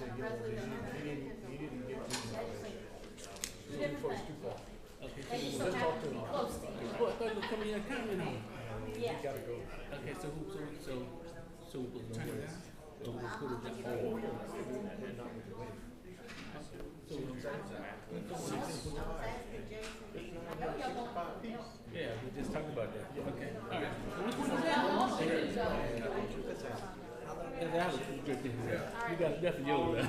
said he didn't get to the first too far. Okay, Let's talk to him. oh, I thought you were coming here to comment on it. He gotta go. Okay, so we're supposed to turn it down? So we're supposed to put it down? Yeah, we just talked about that. Okay, all right. So which one is that? That's Alex. You got definitely yours, man.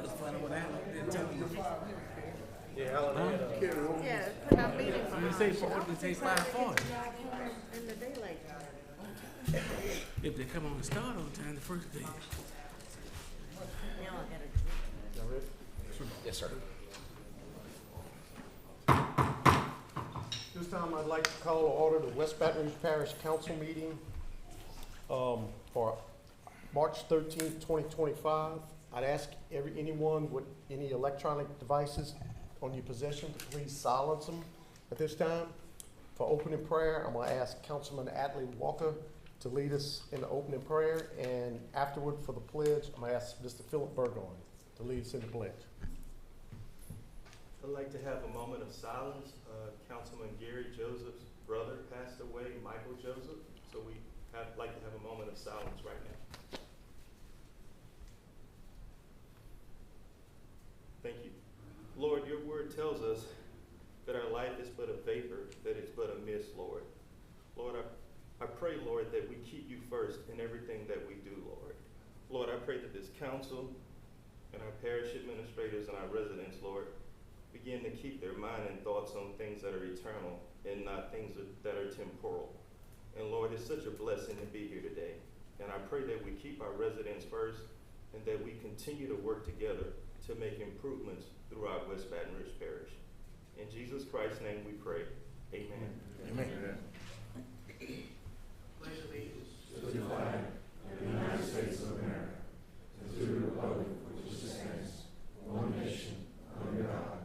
Let's find out what Alex did tell me. Yeah, Alan had Yeah, put our meeting for You say 5:40. in the daylight. If they come on the start on time, the first day. Now I gotta. Y'all ready? Yes, sir. This time I'd like to call to order the West Baton Rouge Parish Council meeting for March 13th, 2025. I'd ask anyone with any electronic devices on your possession to please silence them at this time. For opening prayer, I'm going to ask Councilman Atley Walker to lead us in the opening prayer, and afterward for the pledge, I'm going to ask Mr. Philip Burgoyne to lead us in the pledge. I'd like to have a moment of silence. Councilman Gary Joseph's brother passed away, Michael Joseph, so we like to have a moment of silence right now. Thank you. Lord, your word tells us that our life is but a vapor, that it's but a mist, Lord. Lord, I pray, Lord, that we keep you first in everything that we do, Lord. Lord, I pray that this council and our parish administrators and our residents, Lord, begin to keep their mind and thoughts on things that are eternal and not things that are temporal. And Lord, it's such a blessing to be here today. And I pray that we keep our residents first and that we continue to work together to make improvements throughout West Baton Rouge Parish. In Jesus Christ's name we pray. Amen. Amen. Pledge allegiance to the flag of the United States of America, and to the republic which stands, one nation, under God,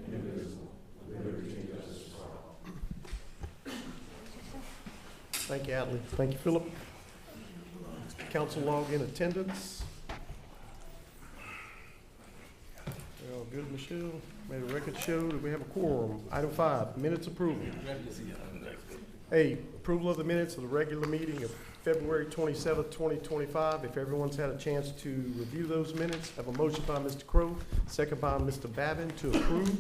indivisible, with liberty and justice for all. Thank you, Adley. Thank you, Philip. Council log in attendance. They're all good, Michelle. Made a record show that we have a quorum. Item 5, minutes approval. A, approval of the minutes of the regular meeting of February 27th, 2025. If everyone's had a chance to review those minutes, have a motion by Mr. Crowe, second by Mr. Babin to approve.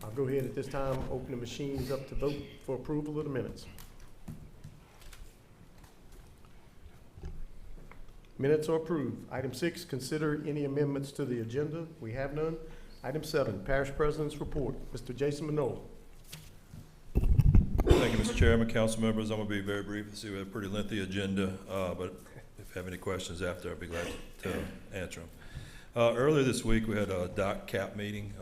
I'll go ahead at this time, open the machines up to vote for approval of the minutes. Minutes are approved. Item 6, consider any amendments to the agenda. We have none. Item 7, Parish President's Report. Mr. Jason Manola. Thank you, Mr. Chairman, council members. I'm going to be very brief. I see we have a pretty lengthy agenda, but if you have any questions after, I'll be glad to answer them. Earlier this week, we had a Dow cap meeting,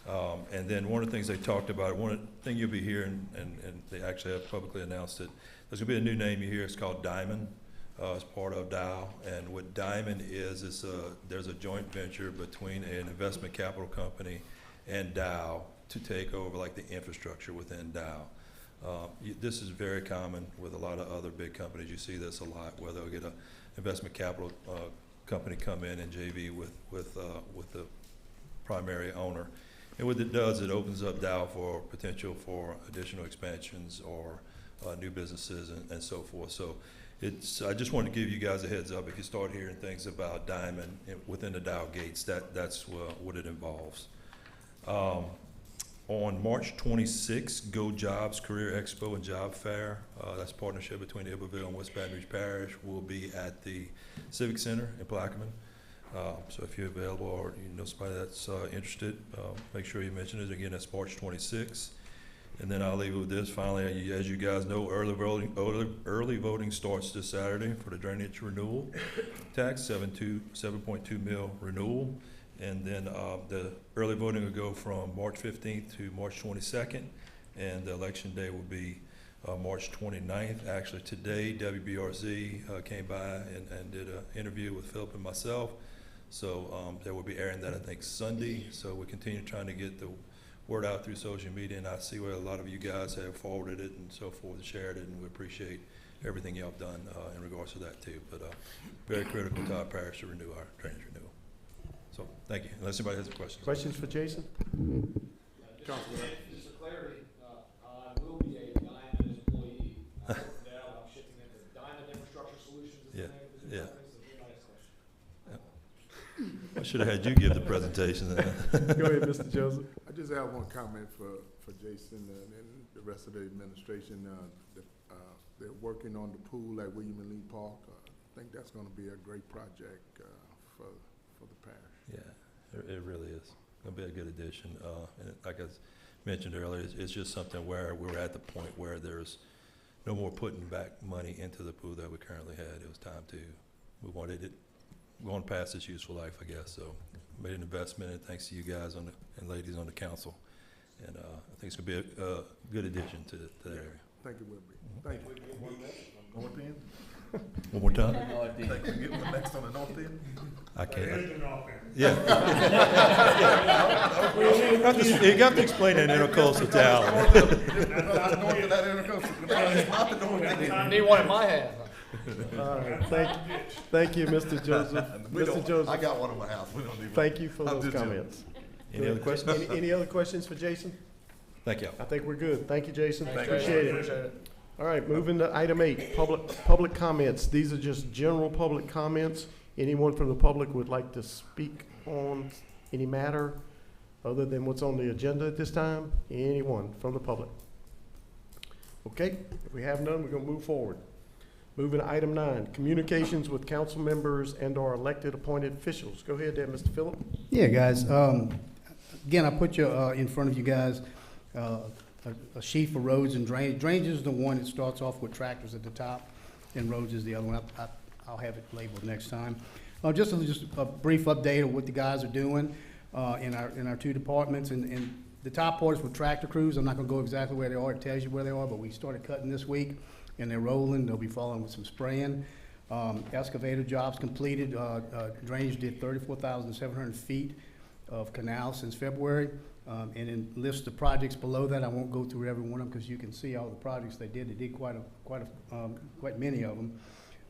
and then one of the things they talked about, one thing you'll be hearing, and they actually have publicly announced it, there's going to be a new name you hear. It's called Diamond. It's part of Dow, and what Diamond is there's a joint venture between an investment capital company and Dow to take over like the infrastructure within Dow. This is very common with a lot of other big companies. You see this a lot, where they'll get an investment capital company come in and JV with the primary owner. And what it does, it opens up Dow for potential for additional expansions or new businesses and so forth. So I just want to give you guys a heads up. If you start hearing things about Diamond within the Dow gates, that's what it involves. On March 26th, Go Jobs Career Expo and Job Fair, that's a partnership between Iberville and West Baton Rouge Parish, will be at the Civic Center in Blakeman. So if you're available or you know somebody that's interested, make sure you mention it. Again, that's March 26th. And then I'll leave it with this. Finally, as you guys know, early voting starts this Saturday for the drainage renewal tax, 7.2 mil renewal. And then the early voting will go from March 15th to March 22nd. And the election day will be March 29th. Actually, today, WBRZ came by and did an interview with Philip and myself. So they will be airing that, I think, Sunday. So we continue trying to get the word out through social media, and I see where a lot of you guys have forwarded it and so forth, shared it, and we appreciate everything y'all have done in regards to that too. But very critical to our parish to renew our drainage renewal. So thank you. Unless anybody has any questions. Questions for Jason? Just for clarity, I will be a Diamond employee. I work now, I'm shifting into Diamond Infrastructure Solutions is the name of the Yeah. company, so very nice question. I should have had you give the presentation. Go ahead, Mr. Joseph. I just have one comment for Jason and the rest of the administration. They're working on the pool at William and Lee Park. I think that's gonna be a great project, for the parish. Yeah, it really is. Gonna be a good addition. And like I mentioned earlier, it's just something where we're at the point where there's no more putting back money into the pool that we currently had. It was time to move on. Going past its useful life, I guess. So made an investment, and thanks to you guys and ladies on the council. And I think it's gonna be a good addition to that area. Thank you, Wilby. Thank you. North end? One more time? Think we get one next on the north end? I can't. Yeah. You got to explain that intercoastal town. North of that intercoastal. It's not the north end. Need one in my hand. All right, thank you, Mr. Joseph. Mr. Joseph, I got one in my house. We don't need one. thank you for I'm those just joking. comments. Any other questions? Any other questions for Jason? Thank you. I think we're good. Thank you, Jason. Thanks, Appreciate Jason. it. All right, moving to item 8, public comments. These are just general public comments. Anyone from the public would like to speak on any matter other than what's on the agenda at this time? Anyone from the public? Okay, if we have none, we're gonna move forward. Moving to item 9, communications with council members and or elected appointed officials. Go ahead there, Mr. Phillip. Yeah, guys. Again, I put you in front of you guys a sheet for roads and drainage. Drainage is the one that starts off with tractors at the top, and roads is the other one. I'll have it labeled next time. Just a brief update of what the guys are doing in our two departments. And the top part is with tractor crews. I'm not going to go exactly where they are. It tells you where they are, but we started cutting this week, and they're rolling. They'll be following with some spraying. Excavator jobs completed. Drainage did 34,700 feet of canal since February. And then lists the projects below that. I won't go through every one of them because you can see all the projects they did. They did quite many of them.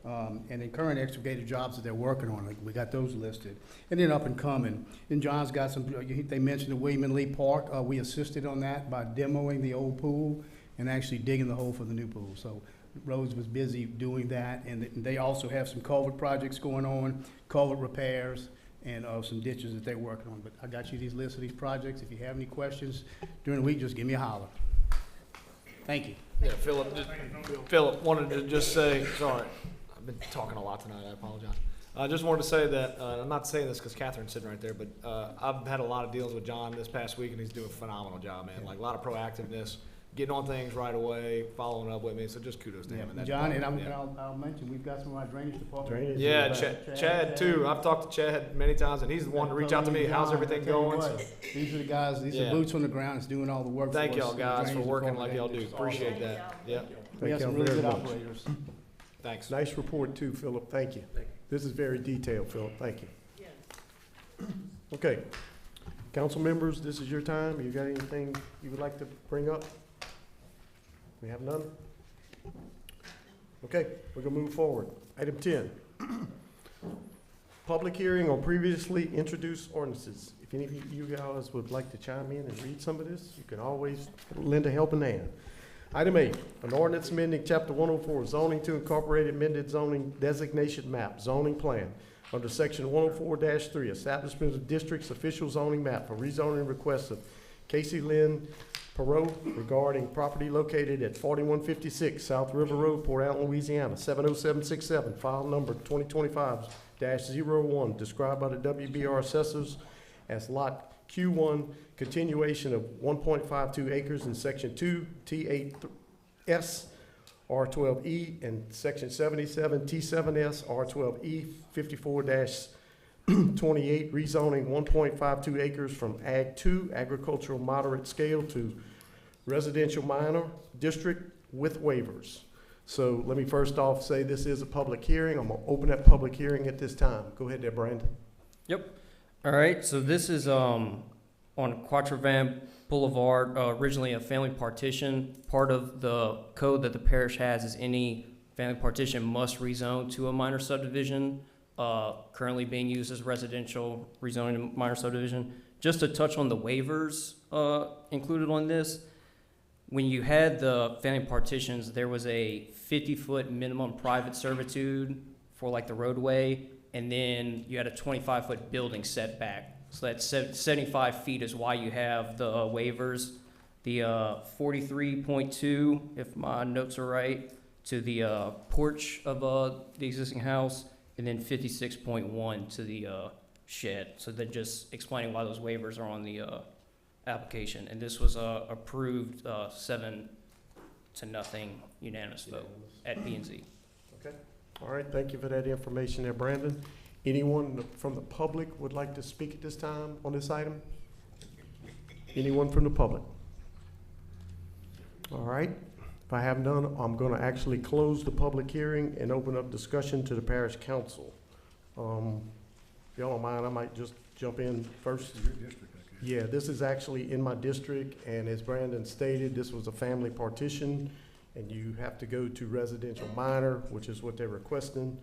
And then current excavator jobs that they're working on, we got those listed. And then up and coming. And John's got some, they mentioned the William and Lee Park. We assisted on that by demoing the old pool and actually digging the hole for the new pool. So Rhodes was busy doing that. And they also have some culvert projects going on, culvert repairs, and some ditches that they're working on. But I got you these lists of these projects. If you have any questions during the week, just give me a holler. Thank you. Yeah, Philip wanted to just say, sorry, I've been talking a lot tonight, I apologize. I just wanted to say that, I'm not saying this because Catherine's sitting right there, but I've had a lot of deals with John this past week, and he's doing a phenomenal job, man. Like, a lot of proactiveness, getting on things right away, following up with me, so just kudos to him. And that's John, and yeah. I'll mention, we've got some of our drainage department. Drainage. Yeah, Chad too. I've talked to Chad many times, and he's the one to reach out to me. How's everything going? So, These are the guys, these Yeah. are boots on the ground, it's doing all the work for us. thank y'all in the guys for drainage working like department. y'all do. Appreciate that. Yeah, We have Thank some y'all really very good much. operators. thanks. Nice report too, Philip. Thank you. This is very detailed, Philip. Thank you. Yeah. Okay. Council members, this is your time. You got anything you would like to bring up? We have none? Okay, we're gonna move forward. Item 10. Public hearing on previously introduced ordinances. If any of you guys would like to chime in and read some of this, you can always lend a helping hand. Item 8, an ordinance amending chapter 104 zoning to incorporate amended zoning designation map, zoning plan. Under section 104-3, establishment of districts official zoning map for rezoning requests of Casey Lynn Perot regarding property located at 4156 South River Road, Port Allen, Louisiana, 70767, file number 2025-01, described by the WBR assessors as lot Q1, continuation of 1.52 acres in section 2, T8S, R12E, and section 77, T7S, R12E, 54-28, rezoning 1.52 acres from Ag 2, agricultural moderate scale, to residential minor district with waivers. So let me first off say this is a public hearing. I'm gonna open that public hearing at this time. Go ahead there, Brandon. Yep. All right, so this is on Quatrevan Boulevard, originally a family partition. Part of the code that the parish has is any family partition must rezone to a minor subdivision, currently being used as residential, rezoning to minor subdivision. Just to touch on the waivers included on this, when you had the family partitions, there was a 50-foot minimum private servitude for like the roadway, and then you had a 25-foot building setback. So that's 75 feet is why you have the waivers. The 43.2, if my notes are right, to the porch of the existing house, and then 56.1 to the shed. So they're just explaining why those waivers are on the application. And this was approved 7-0 unanimous vote at P&Z. Okay. All right, thank you for that information there, Brandon. Anyone from the public would like to speak at this time on this item? Anyone from the public? All right. If I have none, I'm going to actually close the public hearing and open up discussion to the parish council. If y'all don't mind, I might just jump in first. Yeah, this is actually in my district, and as Brandon stated, this was a family partition, and you have to go to residential minor, which is what they're requesting.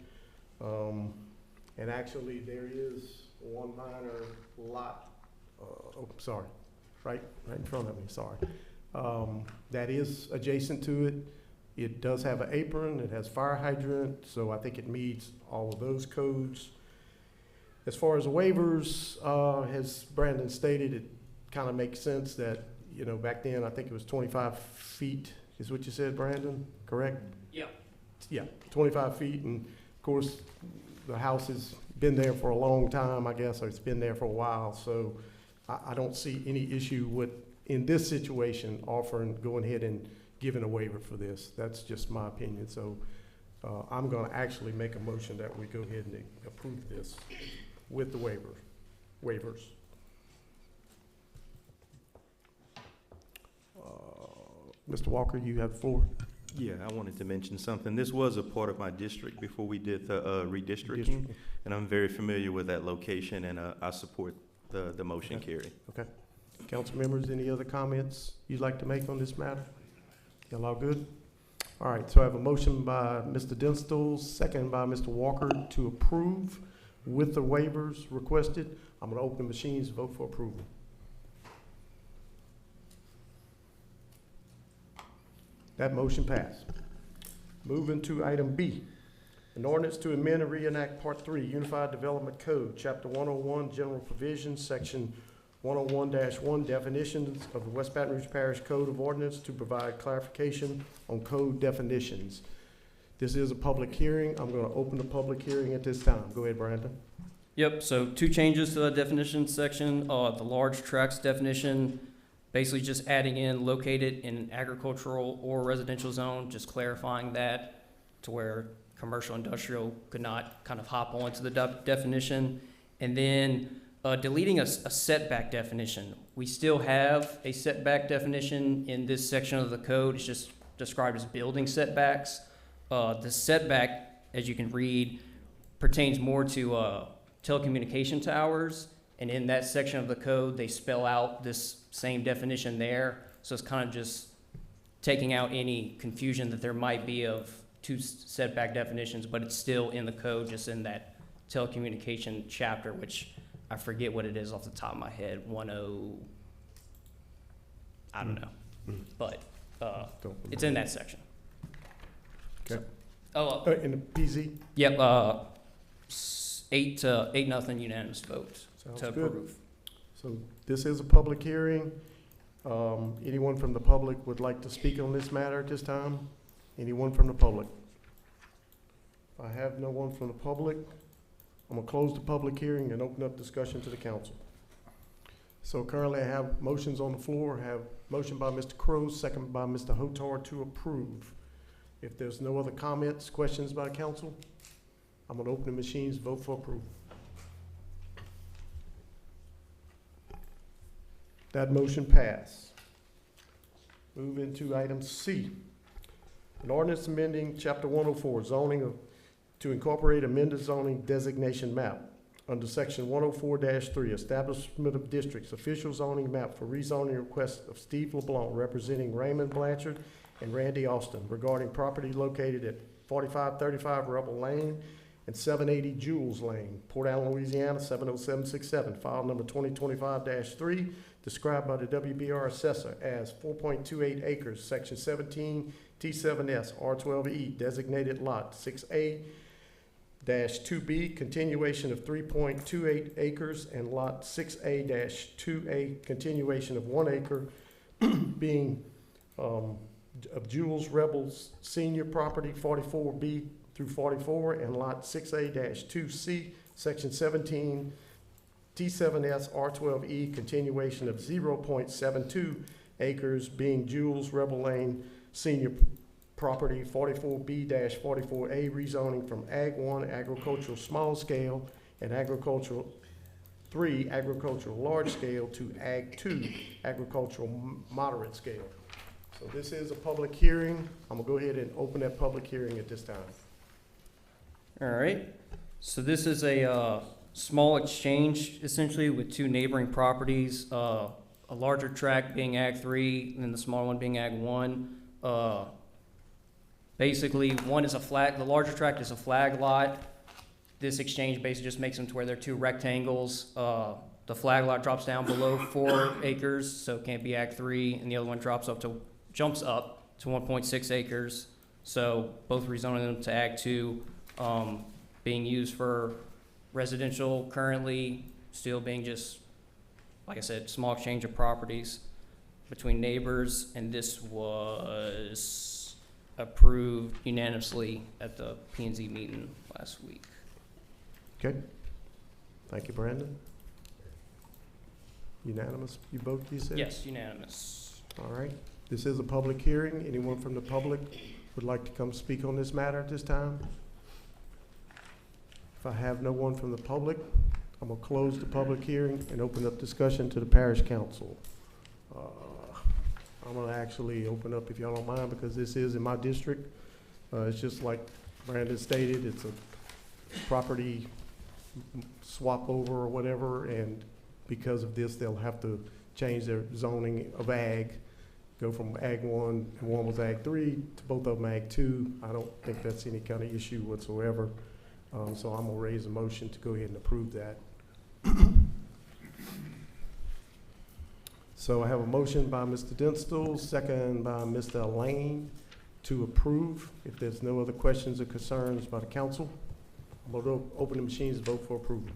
And actually, there is one minor lot, right in front of me, sorry. That is adjacent to it. It does have an apron, it has fire hydrant, so I think it meets all of those codes. As far as the waivers, as Brandon stated, it kind of makes sense that, you know, back then, I think it was 25 feet, is what you said, Brandon, correct? Yeah. Yeah, 25 feet, and of course, the house has been there for a long time, I guess, or it's been there for a while, so I don't see any issue with, in this situation, going ahead and giving a waiver for this. That's just my opinion, so I'm gonna actually make a motion that we go ahead and approve this with the waivers. Mr. Walker, you have the floor. Yeah, I wanted to mention something. This was a part of my district before we did the redistricting, and I'm very familiar with that location, and I support the motion carry. Okay. Council members, any other comments you'd like to make on this matter? Y'all all good? All right, so I have a motion by Mr. Dunstall, second by Mr. Walker to approve with the waivers requested. I'm gonna open the machines, vote for approval. That motion passed. Moving to item B, an ordinance to amend and reenact Part 3, Unified Development Code, Chapter 101, General Provisions, Section 101-1, Definitions of the West Baton Rouge Parish Code of Ordinance to provide clarification on code definitions. This is a public hearing. I'm going to open the public hearing at this time. Go ahead, Brandon. Yep, so 2 changes to the definition section. The large tracts definition, basically just adding in located in an agricultural or residential zone, just clarifying that to where commercial industrial could not kind of hop onto the definition. And then deleting a setback definition. We still have a setback definition in this section of the code. It's just described as building setbacks. The setback, as you can read, pertains more to telecommunication towers. And in that section of the code, they spell out this same definition there. So it's kind of just taking out any confusion that there might be of 2 setback definitions, but it's still in the code, just in that telecommunication chapter, which I forget what it is off the top of my head, I don't know, but it's in that section. Okay. So, In the PZ? Yep, 8-0 unanimous vote Sounds to good. approve. So this is a public hearing. Anyone from the public would like to speak on this matter at this time? Anyone from the public? If I have no one from the public, I'm gonna close the public hearing and open up discussion to the council. So currently I have motions on the floor. I have motion by Mr. Crowe, second by Mr. Hotar to approve. If there's no other comments, questions by council, I'm gonna open the machines, vote for approval. That motion passed. Move into item C. An ordinance amending chapter 104 zoning to incorporate amended zoning designation map. under section 104-3, establishment of districts, official zoning map for rezoning request of Steve LeBlanc representing Raymond Blanchard and Randy Austin regarding property located at 4535 Rebel Lane and 780 Jules Lane, Port Allen, Louisiana, 70767, file number 2025-3, described by the WBR assessor as 4.28 acres, section 17, T7S, R12E, designated lot 6A-2B, continuation of 3.28 acres, and lot 6A-2A, continuation of 1 acre, being of Jules Rebels Senior Property 44B through 44, and lot 6A-2C, section 17, T7S, R12E, continuation of 0.72 acres, being Jules Rebel Lane Senior Property 44B-44A, rezoning from Ag 1 agricultural small scale and agricultural 3 agricultural large scale to Ag 2 agricultural moderate scale. So this is a public hearing. I'm gonna go ahead and open that public hearing at this time. All right, so this is a small exchange essentially with two neighboring properties, a larger tract being Ag 3 and then the smaller one being Ag 1. Basically, one is the larger tract is a flag lot. This exchange basically just makes them to where they're two rectangles. The flag lot drops down below 4 acres, so it can't be Ag 3, and the other one jumps up to 1.6 acres. So both rezoning them to Ag 2, being used for residential currently, still being just, like I said, small exchange of properties between neighbors, and this was approved unanimously at the P&Z meeting last week. Okay. Thank you, Brandon. Unanimous, you vote, you said? Yes, unanimous. All right. This is a public hearing. Anyone from the public would like to come speak on this matter at this time? If I have no one from the public, I'm gonna close the public hearing and open up discussion to the parish council. I'm gonna actually open up, if y'all don't mind, because this is in my district. It's just like Brandon stated, it's a property swap over or whatever, and because of this, they'll have to change their zoning of ag, go from Ag 1, and one was Ag 3, to both of them Ag 2. I don't think that's any kind of issue whatsoever. So I'm gonna raise a motion to go ahead and approve that. So I have a motion by Mr. Dinstall, second by Mr. Lane to approve. If there's no other questions or concerns by the council, I'm gonna open the machines and vote for approval.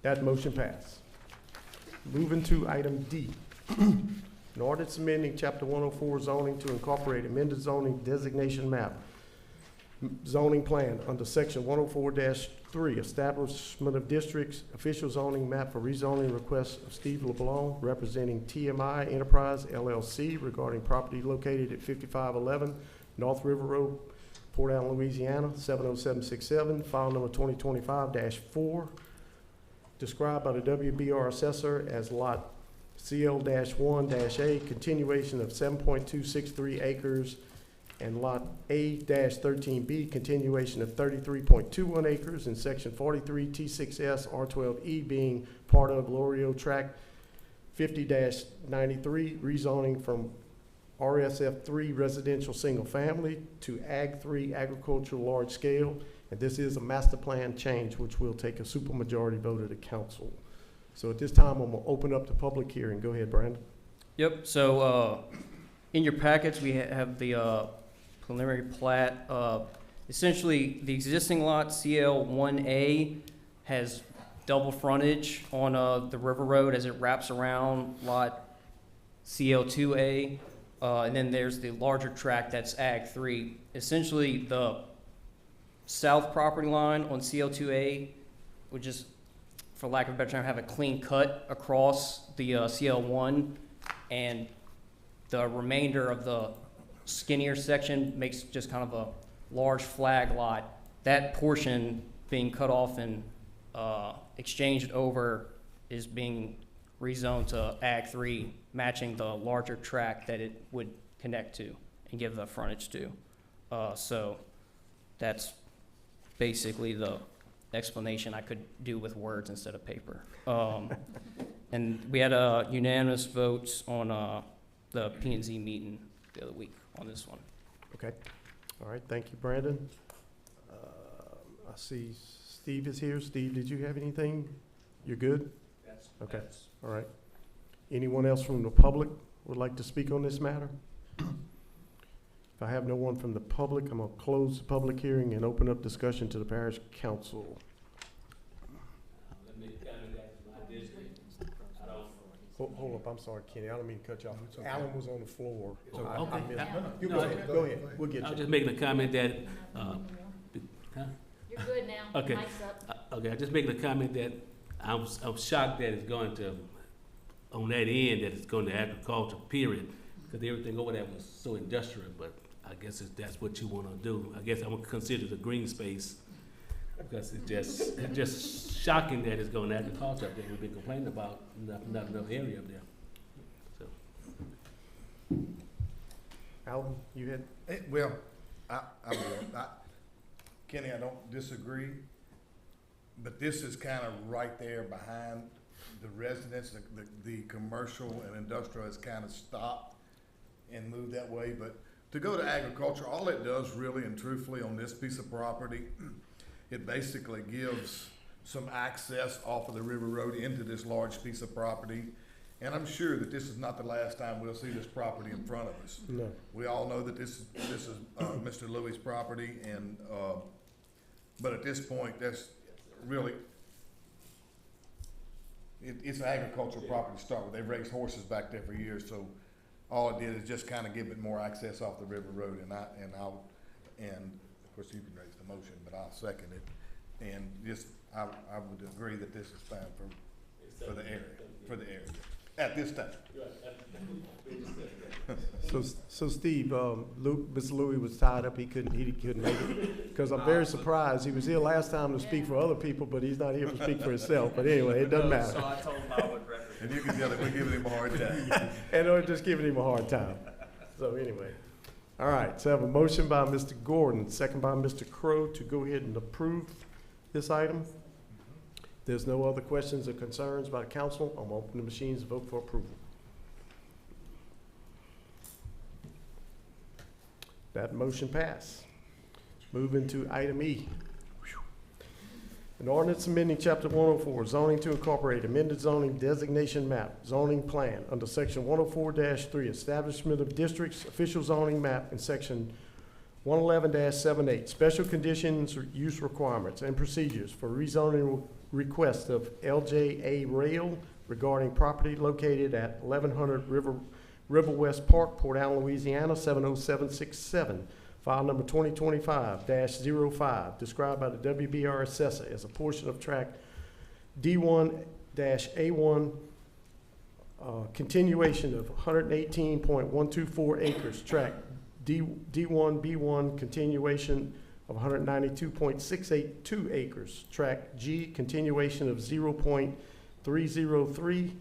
That motion passed. Moving to item D. An ordinance amending chapter 104 zoning to incorporate amended zoning designation map zoning plan under section 104-3, establishment of districts, official zoning map for rezoning requests of Steve LeBlanc representing TMI Enterprise LLC regarding property located at 5511 North River Road, Port Allen, Louisiana, 70767, file number 2025-4, described by the WBR assessor as lot CL-1-A, continuation of 7.263 acres, and lot A-13B, continuation of 33.21 acres in section 43 T6S R12E, being part of Lorio Tract 50-93, rezoning from RSF3 residential single family to Ag 3 agricultural large scale. And this is a master plan change, which will take a supermajority vote of the council. So at this time, I'm gonna open up the public hearing. Go ahead, Brandon. Yep, so in your packets, we have the preliminary plat. Essentially, the existing lot, CL1A, has double frontage on the River Road as it wraps around lot CL2A. And then there's the larger tract that's Ag 3. Essentially, the south property line on CL2A would just, for lack of a better term, have a clean cut across the CL1, and the remainder of the skinnier section makes just kind of a large flag lot. That portion being cut off and exchanged over is being rezoned to Ag 3, matching the larger tract that it would connect to and give the frontage to. So that's basically the explanation I could do with words instead of paper. And we had a unanimous votes on the P&Z meeting the other week on this one. Okay. All right, thank you, Brandon. I see Steve is here. Steve, did you have anything? You're good? Okay, all right. Anyone else from the public would like to speak on this matter? If I have no one from the public, I'm gonna close the public hearing and open up discussion to the parish council. Hold up, I'm sorry, Kenny, I don't mean to cut you off. Alan was on the floor. So I Okay. missed- You No, go ahead, go ahead, we'll get I was you. just making a comment that, huh? You're good now. Okay. Mike's up. Okay, I'm just making a comment that I'm shocked that it's going to, on that end, that it's going to agriculture, period. Because everything over there was so industrial, but I guess that's what you want to do. I guess I'm going to consider the green space, because it's just shocking that it's going to agriculture up there. We've been complaining about not enough area up there. So, Alan, you had, Well, Kenny, I don't disagree, but this is kind of right there behind the residents. The commercial and industrial has kind of stopped and moved that way. But to go to agriculture, all it does really and truthfully on this piece of property, it basically gives some access off of the River Road into this large piece of property. And I'm sure that this is not the last time we'll see this property in front of us. no, We all know that this is Mr. Louis' property, and but at this point, that's really it's an agricultural property to start with. They've raised horses back there for years, so all it did is just kind of give it more access off the River Road. And of course you can raise the motion, but I'll second it. And just I would agree that this is fine for the area at this time. so Steve, Mr. Louis was tied up, he couldn't make it. Because I'm very surprised, he was here last time to speak for other people, but he's not here to speak for himself. But anyway, it doesn't matter. So I told him I would record. And you can tell that we're giving him a hard time. And we're just giving him a hard time. So anyway, all right, so I have a motion by Mr. Gordon, second by Mr. Crowe to go ahead and approve this item. There's no other questions or concerns by the council. I'm gonna open the machines to vote for approval. That motion passed. Moving to item E. An ordinance amending chapter 104, zoning to incorporate amended zoning designation map, zoning plan under section 104-3, establishment of districts, official zoning map, and section 111-78, special conditions, use requirements, and procedures for rezoning request of LJA Rail regarding property located at 1100 River West Park, Port Allen, Louisiana, 70767. File number 2025-05, described by the WBRZ assessor as a portion of tract D1-A1, continuation of 118.124 acres, tract D1-B1, continuation of 192.682 acres, tract G, continuation of 0.303,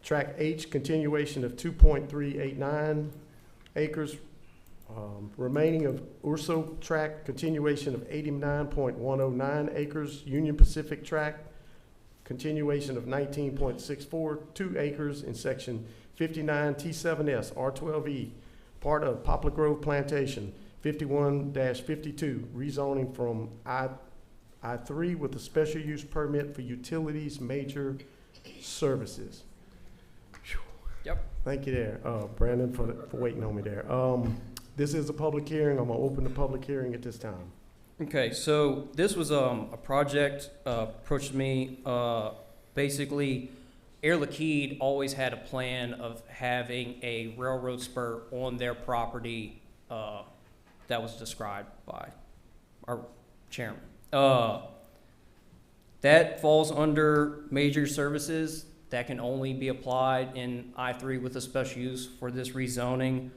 tract H, continuation of 2.389 acres, remaining of Urso tract, continuation of 89.109 acres, Union Pacific tract, continuation of 19.642 acres in section 59 T7S R12E, part of Poplar Grove Plantation, 51-52, rezoning from I3 with a special use permit for utilities major services. Yep. Thank you there, Brandon, for waiting on me there. This is a public hearing. I'm gonna open the public hearing at this time. Okay, so this was a project approached me. Basically, Air Liquide always had a plan of having a railroad spur on their property that was described by our chairman. That falls under major services that can only be applied in I3 with a special use for this rezoning.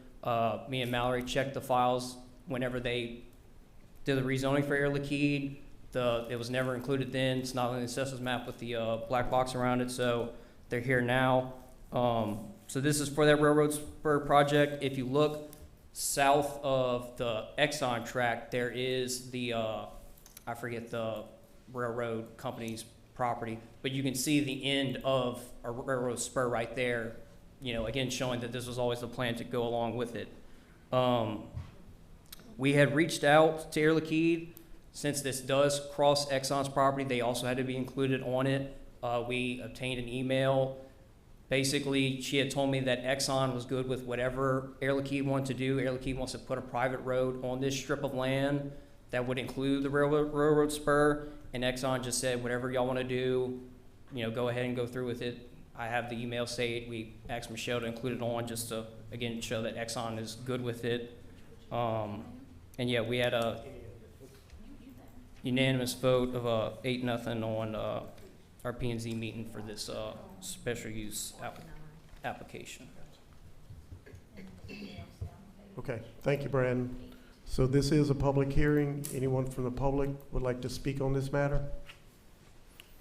Me and Mallory checked the files whenever they did the rezoning for Air Liquide. It was never included then. It's not on the assessor's map with the black box around it, so they're here now. So this is for that railroad spur project. If you look, south of the Exxon tract, there is the, I forget the railroad company's property, but you can see the end of a railroad spur right there, you know, again, showing that this was always the plan to go along with it. We had reached out to Air Liquide. Since this does cross Exxon's property, they also had to be included on it. We obtained an email. Basically, she had told me that Exxon was good with whatever Air Liquide wanted to do. Air Liquide wants to put a private road on this strip of land that would include the railroad spur, and Exxon just said, whatever y'all want to do, you know, go ahead and go through with it. I have the email say we asked Michelle to include it on just to, again, show that Exxon is good with it. And yeah, we had a unanimous vote of 8-0 on our P&Z meeting for this special use application. Okay, thank you, Brandon. So this is a public hearing. Anyone from the public would like to speak on this matter?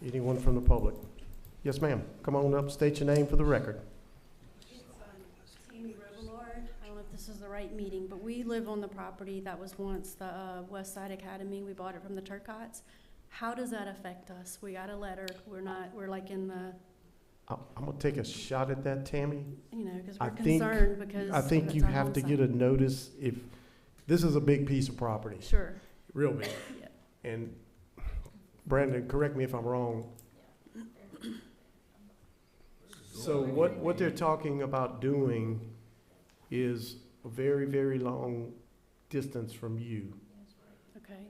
Anyone from the public? Yes, ma'am. Come on up, state your name for the record. Tammy Robillard. I don't know if this is the right meeting, but we live on the property that was once the West Side Academy. We bought it from the Turcottes. How does that affect us? We got a letter. We're like in the, I'm gonna take a shot at that, Tammy. you know, because I we're think- concerned because. I think it's you on have one to side. get a notice if, this is a big piece of property, Sure. real big. Yeah. And Brandon, correct me if I'm wrong. So what they're talking about doing is a very, very long distance from you. Okay.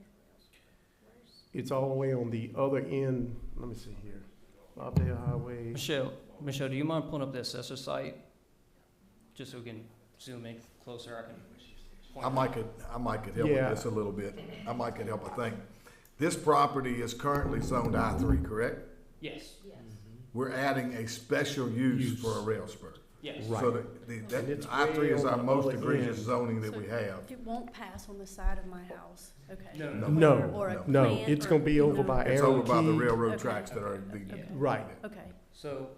It's all the way on the other end, let me see here, Lobdell Highway. Michelle, do you mind pulling up the assessor site? Just so we can zoom in closer, I can. I might could help Yeah. with this a little bit. I might could help, I think. This property is currently zoned I-3, correct? Yes. We're adding a special use for a rail spur. Yes. Right. So And it's I-3 way is on our the most other egregious end. zoning that So we have. It won't pass on the side of my house. Okay. No, Or a no, plant it's or, gonna be you over know. by It's Air over by the Liquide. railroad Okay, tracks that are okay, the. okay. Right. Okay. So,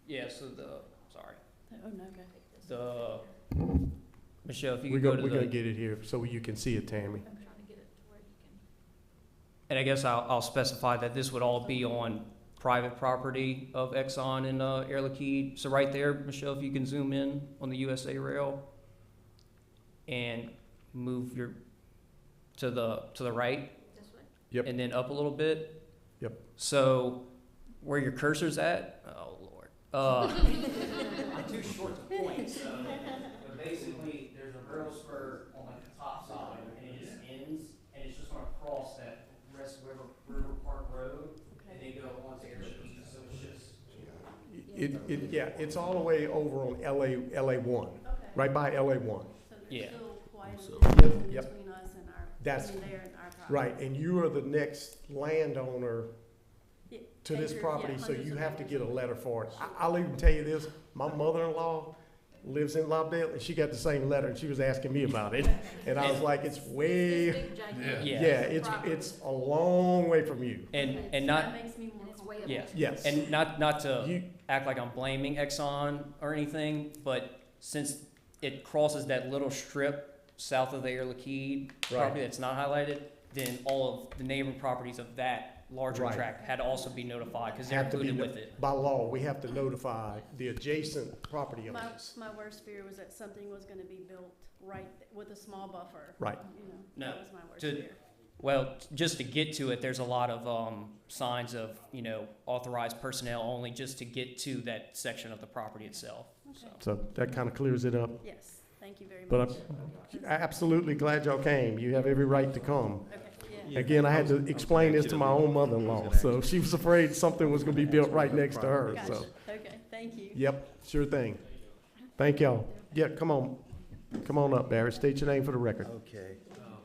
yeah, so sorry, Oh, no, okay. Michelle, if you We're could go gonna, to we're gonna the, get it here so you can see it, Tammy. and I guess I'll specify that this would all be on private property of Exxon and Air Liquide. So right there, Michelle, if you can zoom in on the USA rail and move your, to the right. Yep. And then up a little bit. Yep. So where your cursor's at, oh Lord. I'm too short to point, so, but basically, there's a rail spur on like the top side, and it just ends, and it's just gonna cross that River Park Road, and then go onto Air Liquide, so it's just. Yeah, it's all the way over on LA one, right by LA one. So Yeah. there's still quite a So- distance Yep. between us and our, That's- between there and our property. Right, and you are the next landowner Yeah, to this acres, property, yeah, so hundreds you of have to acres. get a letter for it. I'll even tell you this, my mother-in-law lives in Lobdell, and she got the same letter, and she was asking me about it. And I was like, it's way, yeah, it's a long way from you. And Okay, so not, that makes me more comfortable. yeah. Yes. And not to You, act like I'm blaming Exxon or anything, but since it crosses that little strip south of the Air Liquide property that's not highlighted, then all of the neighboring properties of that larger Right. tract had to also be notified, because they're have to be, included with it. by law, we have to notify the adjacent property owners. My worst fear was that something was gonna be built right with a small buffer. Right. You know, No, that was my worst to- fear. Well, just to get to it, there's a lot of signs of, authorized personnel only just to get to that section of the property itself. So. So that kind of clears it up. Yes, thank you very But much. I'm absolutely glad y'all came. You have every right to come. Okay, yeah. Again, I had to explain this to my own mother-in-law, so she was afraid something was gonna be built right next to her, so. Gotcha. Okay, thank you. Yep, sure thing. Thank y'all. Yeah, come on up, Barry. State your name for the record. Okay.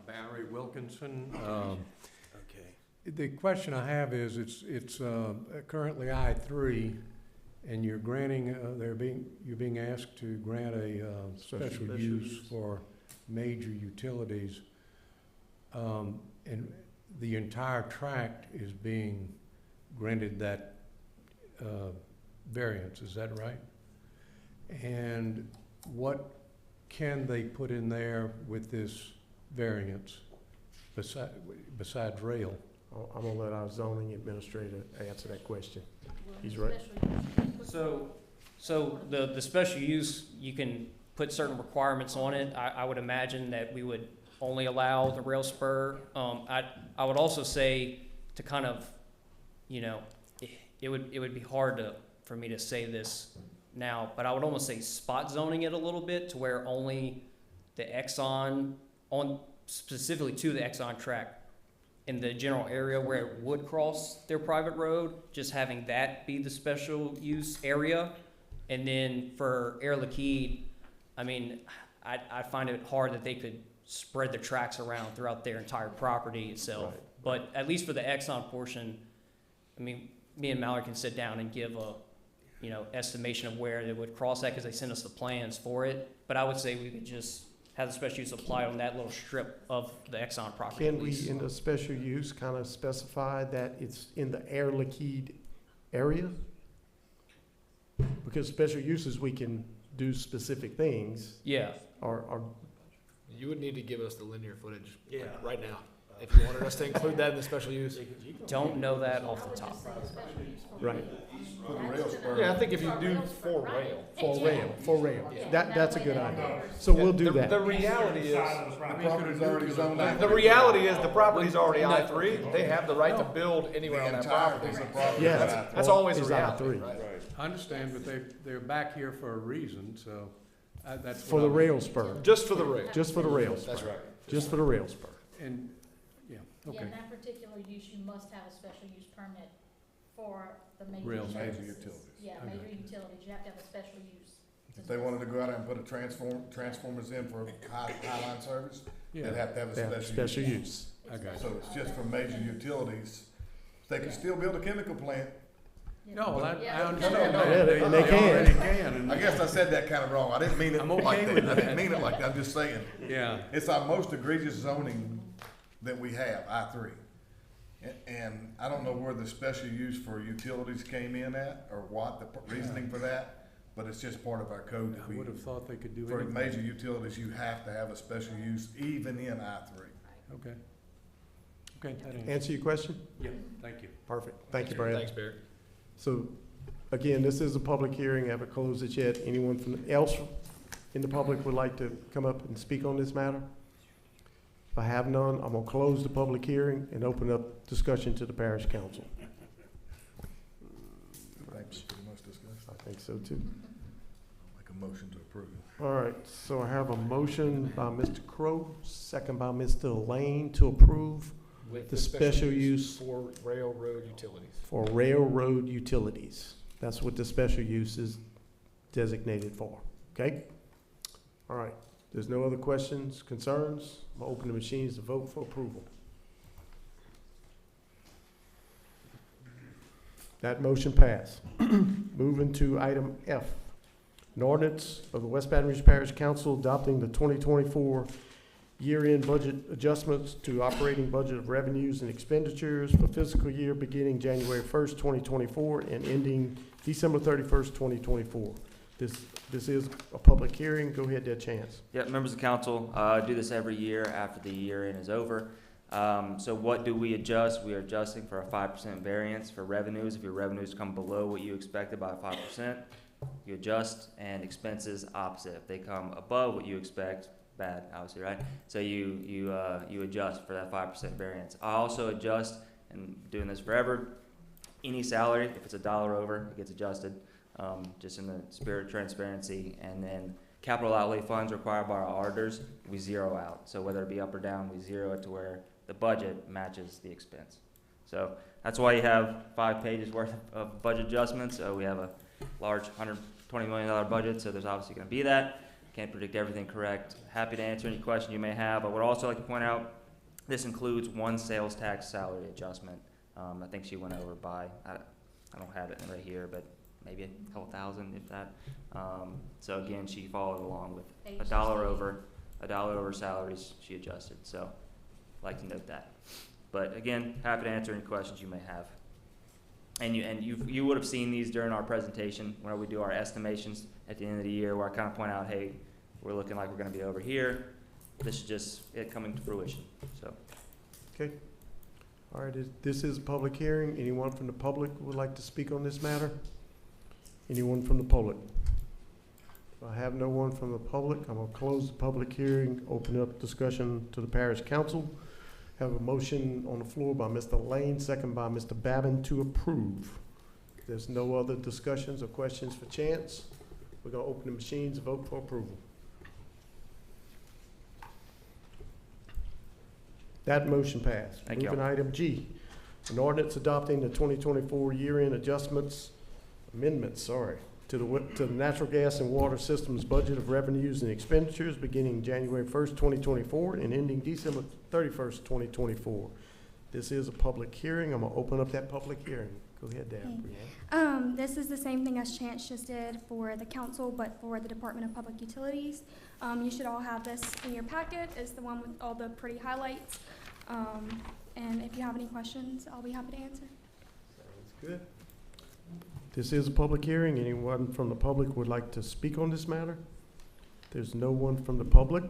Barry Wilkinson. Okay. The question I have is, it's currently I-3, and you're granting, you're being asked to grant a special use for major utilities. And the entire tract is being granted that variance, is that right? And what can they put in there with this variance besides rail? I'm gonna let our zoning administrator answer that question. He's right. So the special use, you can put certain requirements on it. I would imagine that we would only allow the rail spur. I would also say to kind of, you know, it would be hard for me to say this now, but I would almost say spot zoning it a little bit to where only the Exxon, specifically to the Exxon track, in the general area where it would cross their private road, just having that be the special use area. And then for Air Liquide, I mean, I find it hard that they could spread the tracks around throughout their entire property itself. Right. But at least for the Exxon portion, I mean, me and Mallory can sit down and give a, you know, estimation of where they would cross that, because they sent us the plans for it. But I would say we could just have the special use apply on that little strip of the Exxon property. Can we, in the special use, kind of specify that it's in the Air Liquide area? Because special uses, we can do specific things, Yeah. or You would need to give us the linear footage right now, if you wanted us to include that in the special use. Don't know that off the top. right, Yeah, I think if you do for rail. for rail. That's a good idea. So we'll do The that. reality is, Property's already zoned out. the reality is the property's already I-3. They have the right to build anywhere on that property. Yeah, That's always a is reality, I-3. right? I understand, but they're back here for a reason, so that's For what the I'm- rail spur, Just for the rail. just for the rail spur. That's right. Just for the rail spur. And, yeah, Yeah, okay. in that particular use, you must have a special use permit for the major Rail services. Major utilities. Yeah, I got major you. utilities, you have to have a special use. If they wanted to go out there and put a transformers in for high-line service, they'd Yeah, have to have They have a special use. I got So you. it's just for major utilities. They can still build a chemical plant. No, I Yeah. understand No, that. yeah, they already can. and- I guess I said that kind of wrong. I didn't mean it I'm like okay that. with I didn't that. mean it like that. I'm just saying. Yeah, It's our most egregious zoning that we have, I-3. And I don't know where the special use for utilities came in at, or what, the reasoning for that, but it's just part of our code that I we, would have thought they could do for anything. major utilities, you have to have a special use even in I-3. Okay. Okay, that answers. Answer your question? Yeah, thank you. Perfect. Thank you, Brad. Thanks, Barry. So, again, this is a public hearing. I haven't closed it yet. Anyone else in the public would like to come up and speak on this matter? If I have none, I'm gonna close the public hearing and open up discussion to the parish council. Thanks, pretty much discussed. I think so too. Make a motion to approve. All right, so I have a motion by Mr. Crowe, second by Mr. Lane to approve With the special use for railroad utilities. for railroad utilities. That's what the special use is designated for, okay? All right, there's no other questions, concerns? I'm gonna open the machines to vote for approval. That motion passed. Moving to item F, an ordinance of the West Baton Rouge Parish Council adopting the 2024 year-end budget adjustments to operating budget of revenues and expenditures for fiscal year beginning January 1st, 2024 and ending December 31st, 2024. This is a public hearing. Go ahead, Dead Chance. Yeah, members of council, do this every year after the year end is over. So what do we adjust? We are adjusting for a 5% variance for revenues. If your revenues come below what you expected by 5%, you adjust, and expenses opposite. If they come above what you expect, bad, obviously, right? So you adjust for that 5% variance. I also adjust, and doing this forever, any salary, if it's $1 over, it gets adjusted, just in the spirit of transparency. And then capital outlay funds required by our auditors, we zero out. So whether it be up or down, we zero it to where the budget matches the expense. So that's why you have 5 pages worth of budget adjustments. So we have a large $120 million budget, so there's obviously going to be that. Can't predict everything correct. Happy to answer any question you may have. I would also like to point out this includes one sales tax salary adjustment. I think she went over by, I don't have it right here, but maybe a couple thousand, if that. So again, she followed along with $1 over salaries she adjusted. So I'd like to note that. But again, happy to answer any questions you may have. And you would have seen these during our presentation when we do our estimations at the end of the year, where I kind of point out, hey, we're looking like we're gonna be over here. This is just it coming to fruition, so. Okay. All right, this is a public hearing. Anyone from the public would like to speak on this matter? Anyone from the public? If I have no one from the public, I'm gonna close the public hearing, open up discussion to the parish council. Have a motion on the floor by Mr. Lane, second by Mr. Babin to approve. If there's no other discussions or questions for Chance, we're gonna open the machines, vote for approval. That motion passed. Thank you. Moving item G, an ordinance adopting the 2024 year-end amendments, to the natural gas and water systems budget of revenues and expenditures beginning January 1st, 2024 and ending December 31st, 2024. This is a public hearing. I'm gonna open up that public hearing. Go ahead, Dan. Brianne. This is the same thing as Chance just did for the council, but for the Department of Public Utilities. You should all have this in your packet. It's the one with all the pretty highlights. And if you have any questions, I'll be happy to answer. Sounds good. This is a public hearing. Anyone from the public would like to speak on this matter? There's no one from the public.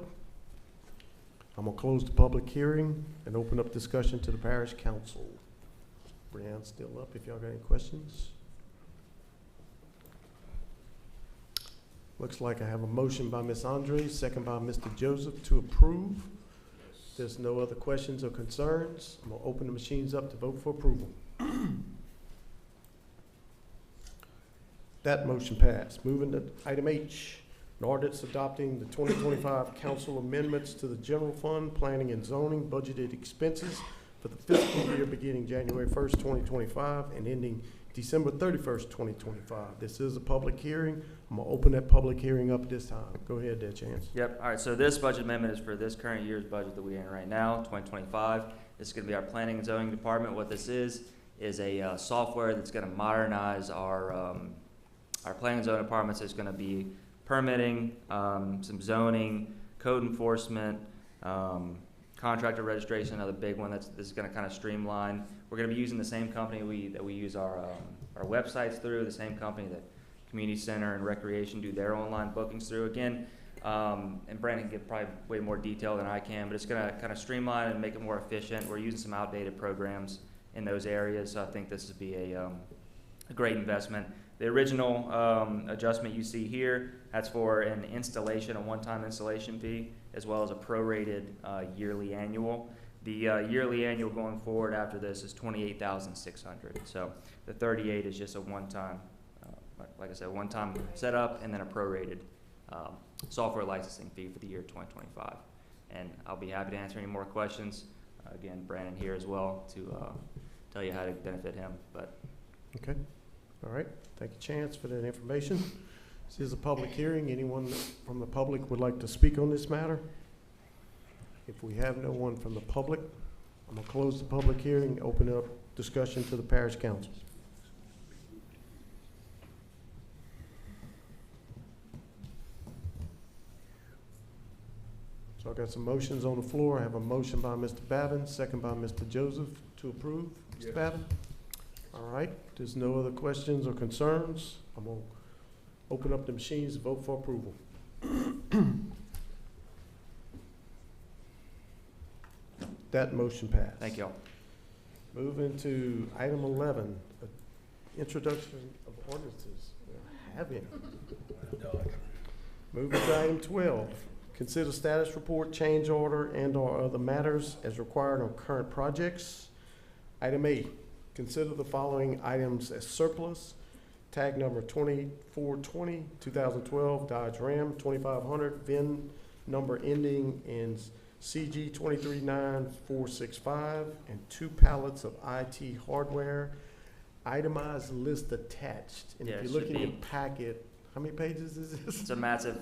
I'm gonna close the public hearing and open up discussion to the parish council. Brianne's still up if y'all got any questions. Looks like I have a motion by Ms. Andre, second by Mr. Joseph to approve. There's no other questions or concerns. I'm gonna open the machines up to vote for approval. That motion passed. Moving to item H, an ordinance adopting the 2025 council amendments to the general fund, planning and zoning budgeted expenses for the fiscal year beginning January 1st, 2025 and ending December 31st, 2025. This is a public hearing. I'm gonna open that public hearing up this time. Go ahead there, Chance. Yep, all right, so this budget amendment is for this current year's budget that we're in right now, 2025. This is gonna be our planning and zoning department. What this is a software that's gonna modernize our planning and zoning departments. Is gonna be permitting, some zoning, code enforcement, contractor registration, another big one this is gonna kind of streamline. We're gonna be using the same company that we use our websites through, the same company that Community Center and Recreation do their online bookings through. Again, and Brandon can give probably way more detail than I can, but it's gonna kind of streamline and make it more efficient. We're using some outdated programs in those areas, so I think this would be a great investment. The original adjustment you see here, that's for an installation, a one-time installation fee, as well as a prorated yearly annual. The yearly annual going forward after this is $28,600. So the 38 is just a one-time, like I said, one-time setup, and then a prorated software licensing fee for the year 2025. And I'll be happy to answer any more questions. Again, Brandon here as well to tell you how to benefit him. But okay, all right. Thank you, Chance, for that information. This is a public hearing. Anyone from the public would like to speak on this matter? If we have no one from the public, I'm gonna close the public hearing, open up discussion to the parish council. So I got some motions on the floor. I have a motion by Mr. Babin, second by Mr. Joseph to approve. Mr. Babin? All right, there's no other questions or concerns. I'm gonna open up the machines to vote for approval. That motion passed. thank y'all. Moving to item 11, introduction of ordinances. We're having. Moving to item 12, consider status report, change order, and/or other matters as required on current projects. Item 8, consider the following items as surplus. Tag number 2420, 2012 Dodge Ram 2500, VIN number ending in CG 239465, and 2 pallets of IT hardware. Itemized list attached. And Yeah, if it you look should in your be. packet, how many pages is this? It's a massive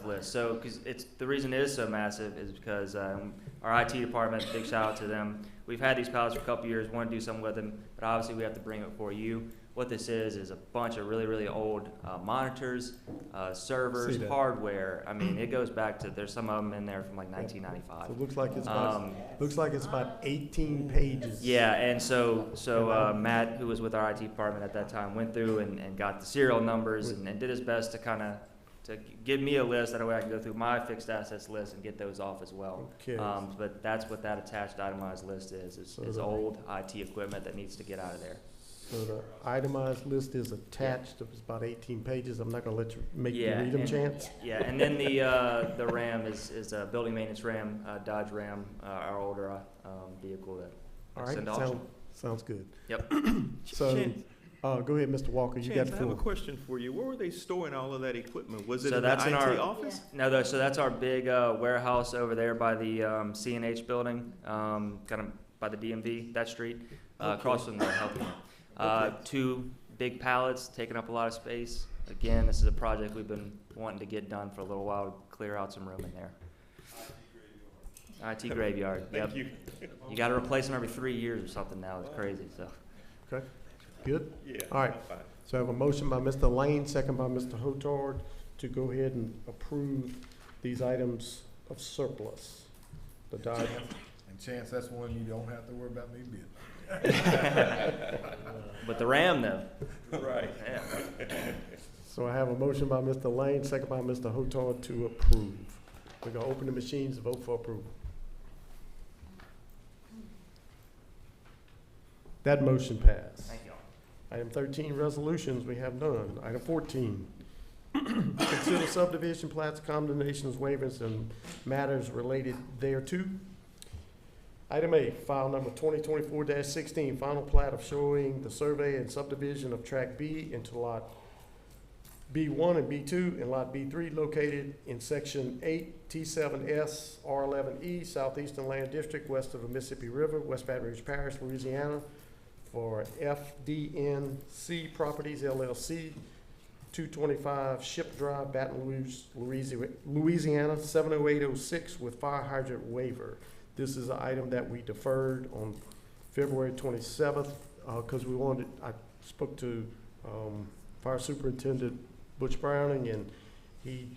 list. So, because the reason it is so massive is because our IT department, big shout out to them. We've had these pallets for a couple years, want to do something with them, but obviously we have to bring it for you. What this is a bunch of really, really old monitors, servers, See that. hardware. I mean, it goes back to, there's some of them in there from like 1995. So it looks like it's about 18 pages. Yeah, and so Matt, who was with our IT department at that time, went through and got the serial numbers and did his best to kind of give me a list, that way I can go through my fixed assets list and get those off as well. Okay. But that's what that attached itemized list is So old IT equipment that needs to get out of there. So the itemized list is attached, it's about 18 pages, I'm not gonna let you, make you Yeah, read them, and- Chance? Yeah, and then the Ram is a building maintenance Ram, Dodge Ram, our older vehicle that All I right, send to auction. sounds good. Yep. So, Chance, go ahead, Mr. Walker, you got Chance, the I have a floor. question for you. Where were they storing all of that equipment? Was it So in the that's in our- IT office? No, so that's our big warehouse over there by the C&H building, kind of by the DMV, that street, across from the health clinic. Okay. 2 big pallets taking up a lot of space. Again, this is a project we've been wanting to get done for a little while, to clear out some room in there. IT graveyard. Yep. Thank you. You got to replace them every 3 years or something now. It's crazy. So. Okay, good? Yeah. All right. I'm fine. So I have a motion by Mr. Lane, second by Mr. Hotard, to go ahead and approve these items of surplus. The Dodge, And Chance, that's one you don't have to worry about me bidding. But the Ram, though. Right. Yeah. so I have a motion by Mr. Lane, second by Mr. Hotard to approve. We're gonna open the machines to vote for approval. That motion passed. Thank you. Item 13, resolutions, we have none. Item 14, consider subdivision plats, condemnations, waivers, and matters related thereto. Item A, file number 2024-16, final plat of showing the survey and subdivision of tract B into lot B1 and B2 and lot B3 located in section 8 T7S R11E Southeastern Land District west of the Mississippi River, West Baton Rouge Parish, Louisiana, for FDNC Properties LLC, 225 Ship Drive, Baton Rouge, Louisiana, 70806 with fire hydrant waiver. This is an item that we deferred on February 27th because we wanted, I spoke to Fire Superintendent Butch Browning, and he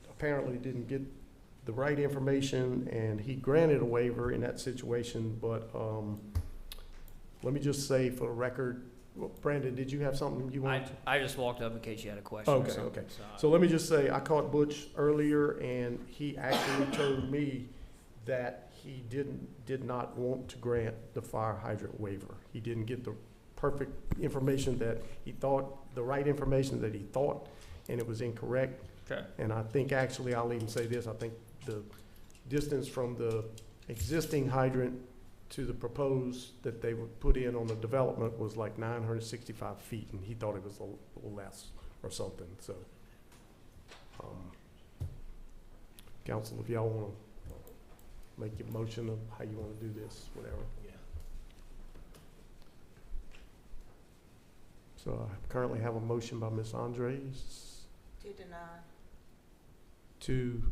apparently didn't get the right information, and he granted a waiver in that situation, but let me just say for the record, Brandon, did you have something you wanted to? I just walked up in case you had a question or Okay, something. okay. So let me just say, I caught Butch earlier, and he actually told me that he did not want to grant the fire hydrant waiver. He didn't get the perfect information that he thought, the right information that he thought, and it was incorrect. Okay. And I think actually, I'll even say this, I think the distance from the existing hydrant to the proposed that they would put in on the development was like 965 feet, and he thought it was a little less or something, so. Council, if y'all wanna make your motion of how you wanna do this, whatever. Yeah. So I currently have a motion by Ms. Andres To deny. to,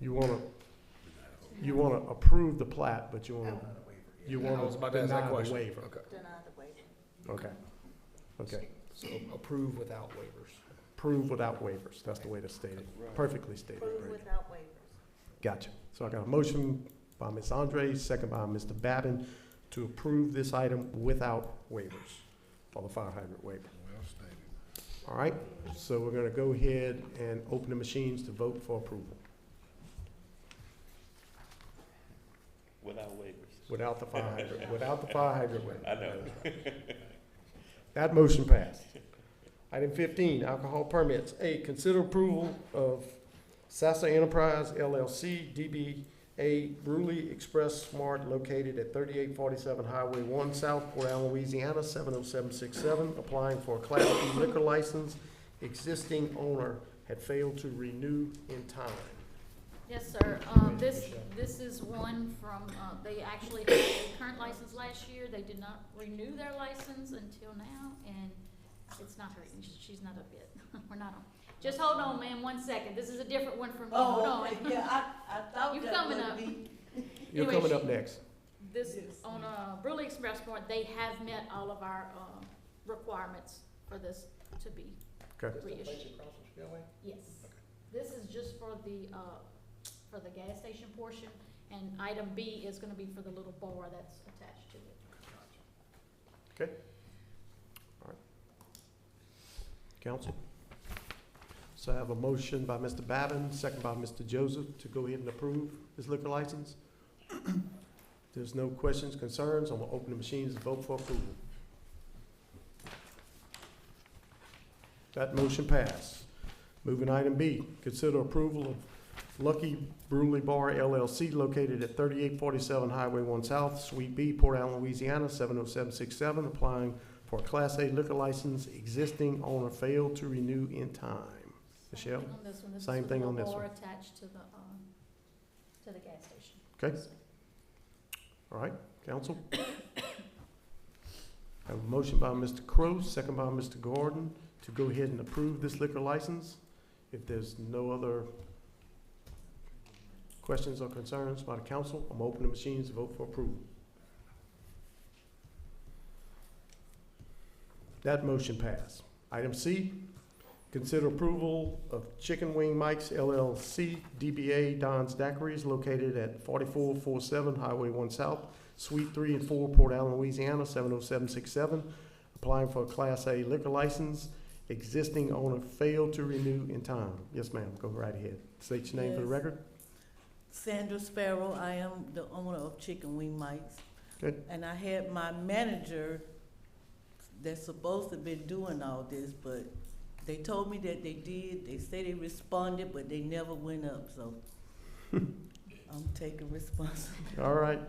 you wanna approve the plat, but you wanna I was about to ask that deny the question. waiver. Okay. Deny the waiver. Okay, okay. So approve without waivers. Approve without waivers, that's the way to state it, perfectly stated. Approve without waivers. Gotcha. So I got a motion by Ms. Andres, second by Mr. Babin, to approve this item without waivers, for the fire hydrant waiver. Well stated. All right, so we're gonna go ahead and open the machines to vote for approval, Without waivers. without the fire hydrant, without the fire hydrant waiver. I know. That motion passed. Item 15, alcohol permits. A, consider approval of Sasa Enterprise LLC, DBA Brewley Express Smart, located at 3847 Highway 1 South, Port Allen, Louisiana, 70767, applying for a Class B liquor license. Existing owner had failed to renew in time. Yes, sir. This is one from, they actually had a current license last year. They did not renew their license until now, and it's not her, she's not up yet. We're not on. Just hold on, ma'am, 1 second. This is a different one from me. Hold on. Yeah, I thought You that coming would up. be. You're Anyway, coming up next. This is on, Bruley Express Point, they have met all of our, requirements for this to be Okay. reissued. Yes. This is just for the gas station portion, and item B is gonna be for the little bar that's attached to it. Okay. All right. Council? So I have a motion by Mr. Babin, second by Mr. Joseph, to go ahead and approve this liquor license. There's no questions, concerns. I'm gonna open the machines and vote for approval. That motion passed. Moving item B, consider approval of Lucky Brewery Bar LLC located at 3847 Highway 1 South, Suite B, Port Allen, Louisiana, 70767, applying for a Class A liquor license. Existing owner failed to renew in time. Michelle? On this one, this is Same the thing on little this bar one. attached to the gas station. Okay. All right, council. I have a motion by Mr. Crowe, second by Mr. Gordon, to go ahead and approve this liquor license. If there's no other questions or concerns by the council, I'm opening the machines to vote for approval. That motion passed. Item C, consider approval of Chicken Wing Mike's LLC, DBA Don's Daiquiris, located at 4447 Highway 1 South, Suite 3 and 4, Port Allen, Louisiana, 70767, applying for a Class A liquor license. Existing owner failed to renew in time. Yes, ma'am, go right ahead. State your name for the Yes. record. Sandra Sparrow, I am the owner of Chicken Wing Mike's. Good. And I had my manager that's supposed to be doing all this, but they told me that they did. They say they responded, but they never went up, so I'm taking responsibility. All right.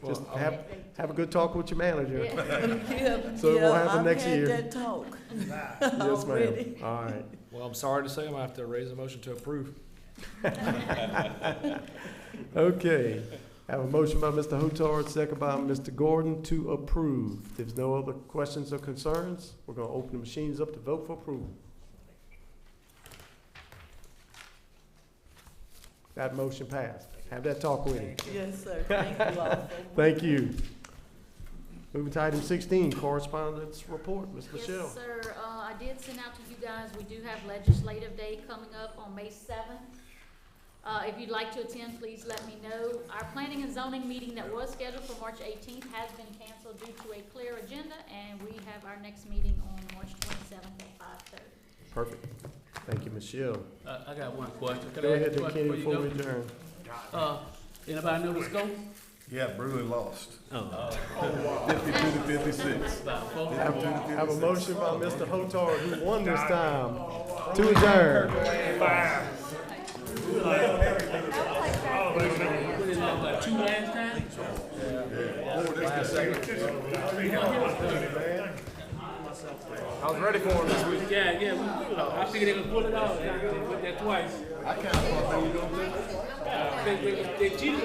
Just have a good talk with your manager. Yeah, So it won't happen next year. I've had that talk. Yes, ma'am. already. All right. Well, I'm sorry to say, I'm gonna have to raise a motion to approve. Okay. I have a motion by Mr. Hotard, second by Mr. Gordon to approve. If there's no other questions or concerns, we're gonna open the machines up to vote for approval. That motion passed. Have that talk with him. Yes, sir. Thank you all so much. Thank you. Moving to item 16, correspondence report. Ms. Michelle. Yes, sir. I did send out to you guys, we do have Legislative Day coming up on May 7th. If you'd like to attend, please let me know. Our planning and zoning meeting that was scheduled for March 18th has been canceled due to a clear agenda, and we have our next meeting on March 27th at 5:30. Perfect. Thank you, Michelle. I got one question. Can Go I ask ahead, a question Kenny, before before you we adjourn. go? Anybody know the score? Yeah, Brewer lost. Oh. 52-56. About four? Have a motion by Mr. Hotard, who won this time, to adjourn. What is it, about two last time? I was ready for him this week. Yeah, I figured they would pull it off. They went there twice. I kind of thought they were going to. They cheated.